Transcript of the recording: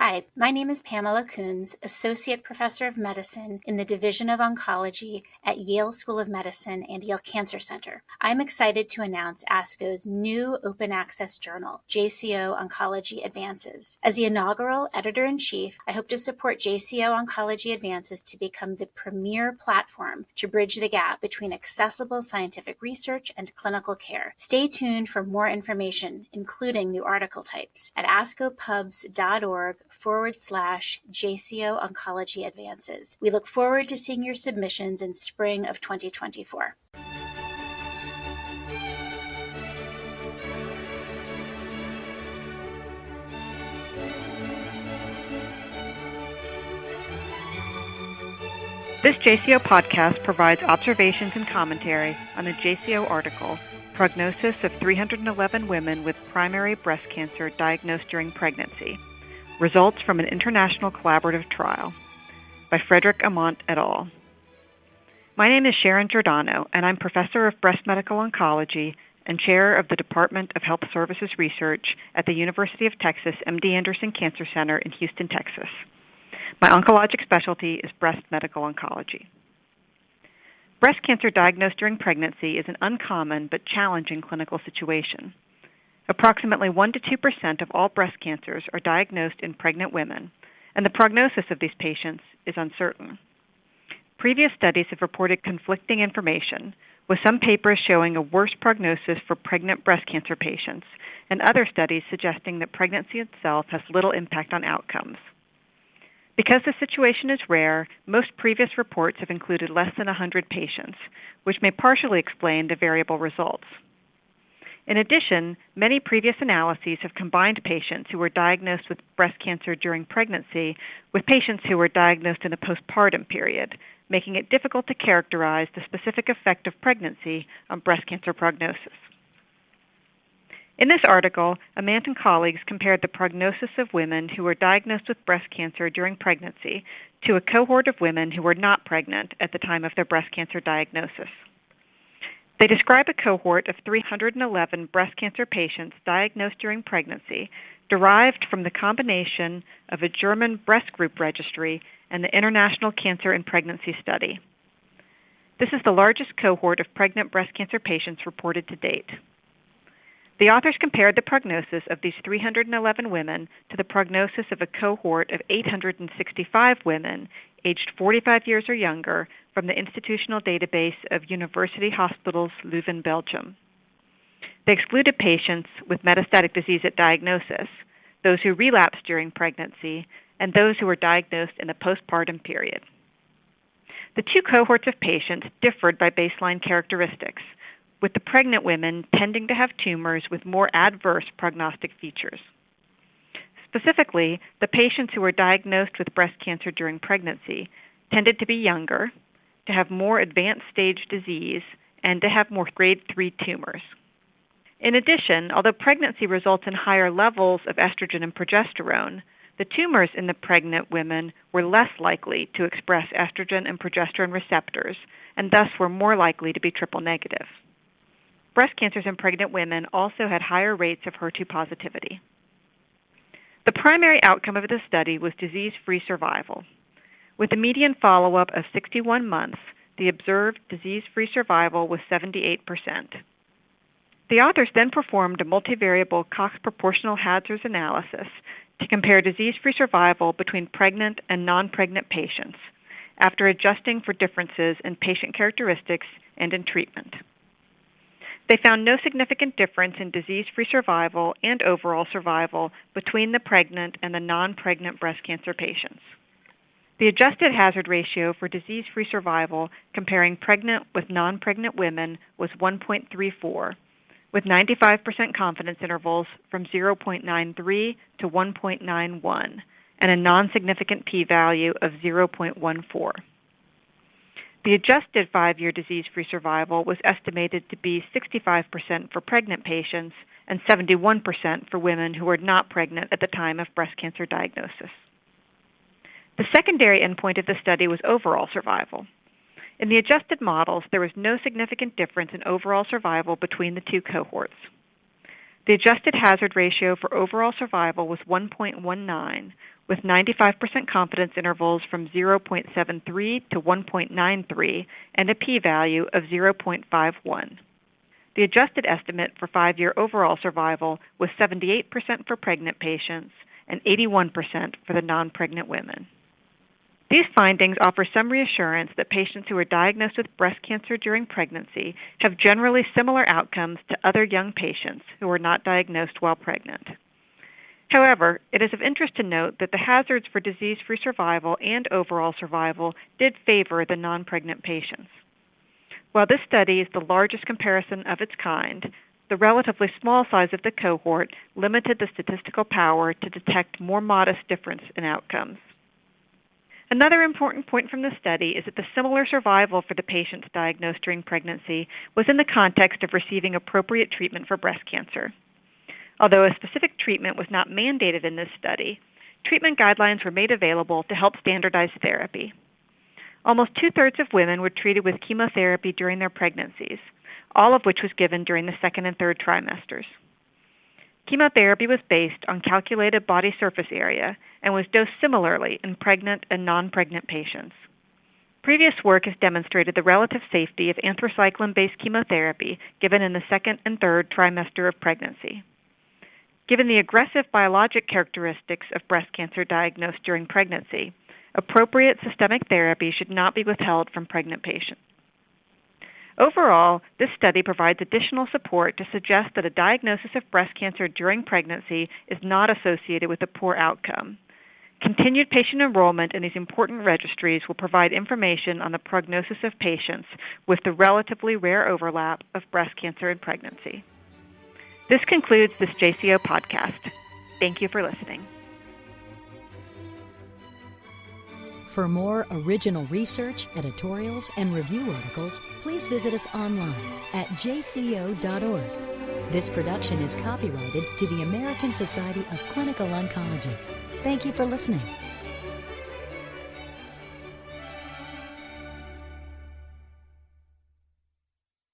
Hi, my name is Pamela Coons, Associate Professor of Medicine in the Division of Oncology at Yale School of Medicine and Yale Cancer Center. I'm excited to announce ASCO's new open access journal, JCO Oncology Advances. As the inaugural editor-in-chief, I hope to support JCO Oncology Advances to become the premier platform to bridge the gap between accessible scientific research and clinical care. Stay tuned for more information, including new article types, at ascopubs.org/JCO Oncology Advances. We look forward to seeing your submissions in spring of 2024. This JCO podcast provides observations and commentary on the JCO article, Prognosis of 311 Women with Primary Breast Cancer Diagnosed During Pregnancy, Results from an International Collaborative Trial, by Frederick Amant et al. My name is Sharon Giordano, and I'm Professor of Breast Medical Oncology and Chair of the Department of Health Services Research at the University of Texas MD Anderson Cancer Center in Houston, Texas. My oncologic specialty is breast medical oncology. Breast cancer diagnosed during pregnancy is an uncommon but challenging clinical situation. Approximately 1 to 2% of all breast cancers are diagnosed in pregnant women, and the prognosis of these patients is uncertain. Previous studies have reported conflicting information, with some papers showing a worse prognosis for pregnant breast cancer patients, and other studies suggesting that pregnancy itself has little impact on outcomes. Because the situation is rare, most previous reports have included less than 100 patients, which may partially explain the variable results. In addition, many previous analyses have combined patients who were diagnosed with breast cancer during pregnancy with patients who were diagnosed in the postpartum period, making it difficult to characterize the specific effect of pregnancy on breast cancer prognosis. In this article, Amant and colleagues compared the prognosis of women who were diagnosed with breast cancer during pregnancy to a cohort of women who were not pregnant at the time of their breast cancer diagnosis. They describe a cohort of 311 breast cancer patients diagnosed during pregnancy, derived from the combination of a German breast group registry and the International Cancer in Pregnancy Study. This is the largest cohort of pregnant breast cancer patients reported to date. The authors compared the prognosis of these 311 women to the prognosis of a cohort of 865 women aged 45 years or younger from the institutional database of University Hospitals Leuven, Belgium. They excluded patients with metastatic disease at diagnosis, those who relapsed during pregnancy, and those who were diagnosed in the postpartum period. The two cohorts of patients differed by baseline characteristics, with the pregnant women tending to have tumors with more adverse prognostic features. Specifically, the patients who were diagnosed with breast cancer during pregnancy tended to be younger, to have more advanced stage disease, and to have more grade 3 tumors. In addition, although pregnancy results in higher levels of estrogen and progesterone, the tumors in the pregnant women were less likely to express estrogen and progesterone receptors, and thus were more likely to be triple negative. Breast cancers in pregnant women also had higher rates of HER2 positivity. The primary outcome of this study was disease-free survival. With a median follow-up of 61 months, the observed disease-free survival was 78%. The authors then performed a multivariable Cox proportional hazards analysis to compare disease-free survival between pregnant and non-pregnant patients, after adjusting for differences in patient characteristics and in treatment. They found no significant difference in disease-free survival and overall survival between the pregnant and the non-pregnant breast cancer patients. The adjusted hazard ratio for disease-free survival comparing pregnant with non-pregnant women was 1.34, with 95% confidence intervals from 0.93 to 1.91, and a non-significant p-value of 0.14. The adjusted 5-year disease-free survival was estimated to be 65% for pregnant patients and 71% for women who were not pregnant at the time of breast cancer diagnosis. The secondary endpoint of the study was overall survival. In the adjusted models, there was no significant difference in overall survival between the two cohorts. The adjusted hazard ratio for overall survival was 1.19, with 95% confidence intervals from 0.73 to 1.93 and a p-value of 0.51. The adjusted estimate for 5-year overall survival was 78% for pregnant patients and 81% for the non-pregnant women. These findings offer some reassurance that patients who are diagnosed with breast cancer during pregnancy have generally similar outcomes to other young patients who are not diagnosed while pregnant. However, it is of interest to note that the hazards for disease-free survival and overall survival did favor the non-pregnant patients. While this study is the largest comparison of its kind, the relatively small size of the cohort limited the statistical power to detect more modest difference in outcomes. Another important point from the study is that the similar survival for the patients diagnosed during pregnancy was in the context of receiving appropriate treatment for breast cancer. Although a specific treatment was not mandated in this study, treatment guidelines were made available to help standardize therapy. Almost 2/3 of women were treated with chemotherapy during their pregnancies, all of which was given during the 2nd and 3rd trimesters. Chemotherapy was based on calculated body surface area and was dosed similarly in pregnant and non-pregnant patients. Previous work has demonstrated the relative safety of anthracycline-based chemotherapy given in the 2nd and 3rd trimester of pregnancy. Given the aggressive biologic characteristics of breast cancer diagnosed during pregnancy, appropriate systemic therapy should not be withheld from pregnant patients. Overall, this study provides additional support to suggest that a diagnosis of breast cancer during pregnancy is not associated with a poor outcome. Continued patient enrollment in these important registries will provide information on the prognosis of patients with the relatively rare overlap of breast cancer and pregnancy. This concludes this JCO podcast. Thank you for listening. For more original research, editorials, and review articles, please visit us online at jco.org. This production is copyrighted to the American Society of Clinical Oncology. Thank you for listening.